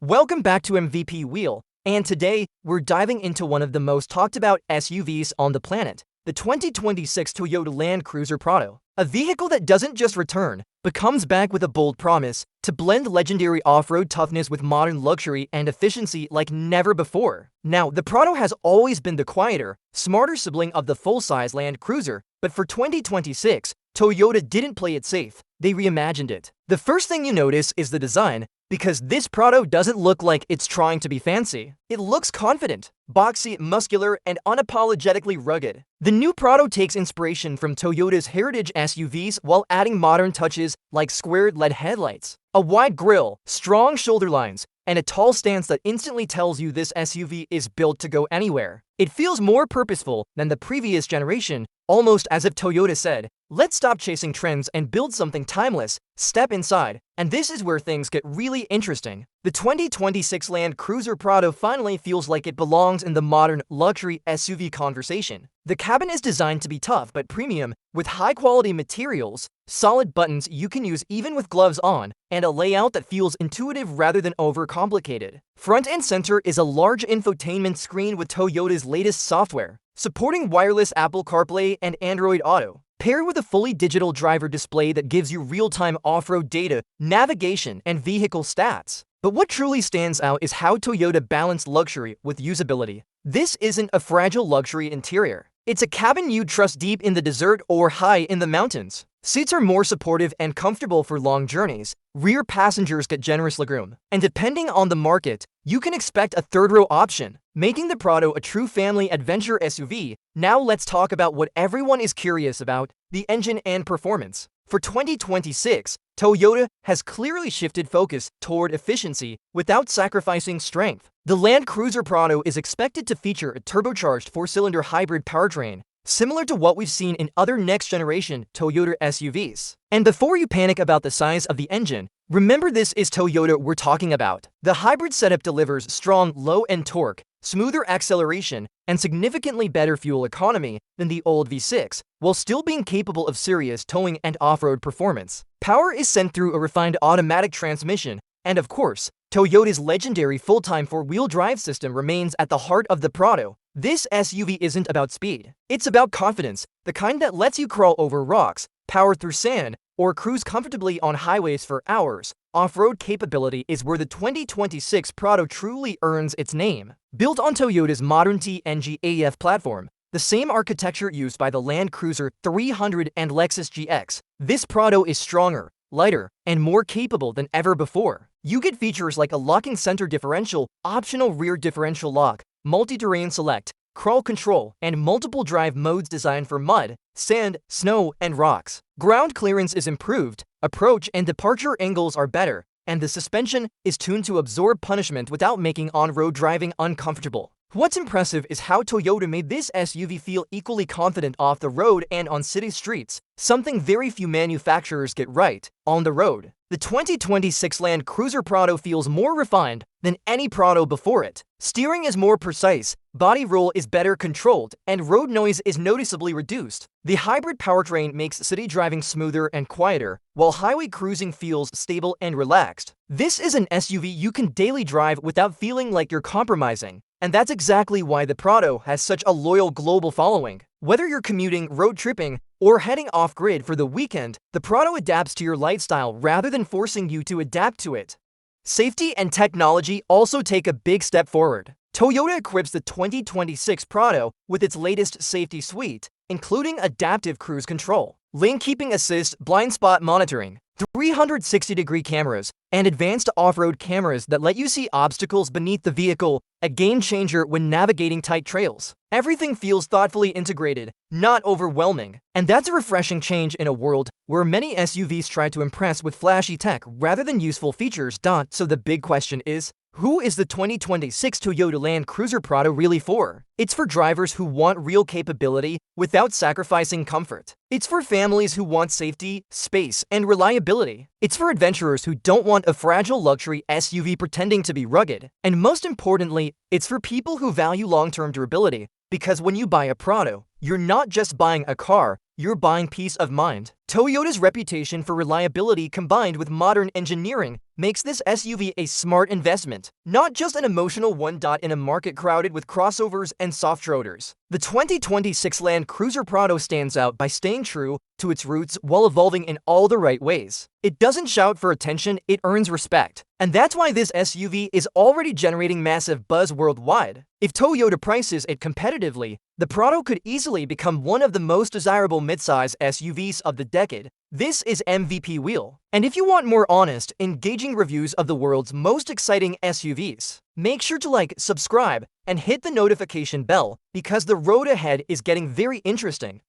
Welcome back to MVP Wheel, and today we're diving into one of the most talked about SUVs on the planet, the 2026 Toyota Land Cruiser Prado. A vehicle that doesn't just return, but comes back with a bold promise to blend legendary off-road toughness with modern luxury and efficiency like never before. Now, the Prado has always been the quieter, smarter sibling of the full-size Land Cruiser, but for 2026, Toyota didn't play it safe, they reimagined it. The first thing you notice is the design, because this Prado doesn't look like it's trying to be fancy. It looks confident, boxy, muscular, and unapologetically rugged. The new Prado takes inspiration from Toyota's heritage SUVs while adding modern touches like squared LED headlights, a wide grille, strong shoulder lines, and a tall stance that instantly tells you this SUV is built to go anywhere. It feels more purposeful than the previous generation, almost as if Toyota said, "Let's stop chasing trends and build something timeless, step inside." And this is where things get really interesting. The 2026 Land Cruiser Prado finally feels like it belongs in the modern luxury SUV conversation. The cabin is designed to be tough but premium, with high-quality materials, solid buttons you can use even with gloves on, and a layout that feels intuitive rather than overcomplicated. Front and center is a large infotainment screen with Toyota's latest software, supporting wireless Apple CarPlay and Android Auto, paired with a fully digital driver display that gives you real-time off-road data, navigation, and vehicle stats. But what truly stands out is how Toyota balanced luxury with usability. This isn't a fragile luxury interior. It's a cabin you'd trust deep in the desert or high in the mountains. Seats are more supportive and comfortable for long journeys. Rear passengers get generous legroom. And depending on the market, you can expect a third-row option, making the Prado a true family adventure SUV. Now let's talk about what everyone is curious about, the engine and performance. For 2026, Toyota has clearly shifted focus toward efficiency without sacrificing strength. The Land Cruiser Prado is expected to feature a turbocharged four-cylinder hybrid powertrain, similar to what we've seen in other next-generation Toyota SUVs. And before you panic about the size of the engine, remember this is Toyota we're talking about. The hybrid setup delivers strong low-end torque, smoother acceleration, and significantly better fuel economy than the old V6, while still being capable of serious towing and off-road performance. Power is sent through a refined automatic transmission, and of course, Toyota's legendary full-time four-wheel drive system remains at the heart of the Prado. This SUV isn't about speed. It's about confidence, the kind that lets you crawl over rocks, power through sand, or cruise comfortably on highways for hours. Off-road capability is where the 2026 Prado truly earns its name. Built on Toyota's modern TNGA platform, the same architecture used by the Land Cruiser 300 and Lexus GX, this Prado is stronger, lighter, and more capable than ever before. You get features like a locking center differential, optional rear differential lock, multi-terrain select, crawl control, and multiple drive modes designed for mud, sand, snow, and rocks. Ground clearance is improved, approach and departure angles are better, and the suspension is tuned to absorb punishment without making on-road driving uncomfortable. What's impressive is how Toyota made this SUV feel equally confident off the road and on city streets, something very few manufacturers get right on the road. The 2026 Land Cruiser Prado feels more refined than any Prado before it. Steering is more precise, body roll is better controlled, and road noise is noticeably reduced. The hybrid powertrain makes city driving smoother and quieter, while highway cruising feels stable and relaxed. This is an SUV you can daily drive without feeling like you're compromising. And that's exactly why the Prado has such a loyal global following. Whether you're commuting, road tripping, or heading off-grid for the weekend, the Prado adapts to your lifestyle rather than forcing you to adapt to it. Safety and technology also take a big step forward. Toyota equips the 2026 Prado with its latest safety suite, including adaptive cruise control, lane keeping assist, blind spot monitoring, 360-degree cameras, and advanced off-road cameras that let you see obstacles beneath the vehicle, a game-changer when navigating tight trails. Everything feels thoughtfully integrated, not overwhelming. And that's a refreshing change in a world where many SUVs try to impress with flashy tech rather than useful features. So the big question is, who is the 2026 Toyota Land Cruiser Prado really for? It's for drivers who want real capability without sacrificing comfort. It's for families who want safety, space, and reliability. It's for adventurers who don't want a fragile luxury SUV pretending to be rugged. And most importantly, it's for people who value long-term durability, because when you buy a Prado, you're not just buying a car, you're buying peace of mind. Toyota's reputation for reliability combined with modern engineering makes this SUV a smart investment, not just an emotional one. In a market crowded with crossovers and soft-roaders, the 2026 Land Cruiser Prado stands out by staying true to its roots while evolving in all the right ways. It doesn't shout for attention, it earns respect. And that's why this SUV is already generating massive buzz worldwide. If Toyota prices it competitively, the Prado could easily become one of the most desirable midsize SUVs of the decade. This is MVP Wheel. And if you want more honest, engaging reviews of the world's most exciting SUVs, make sure to like, subscribe, and hit the notification bell because the road ahead is getting very interesting.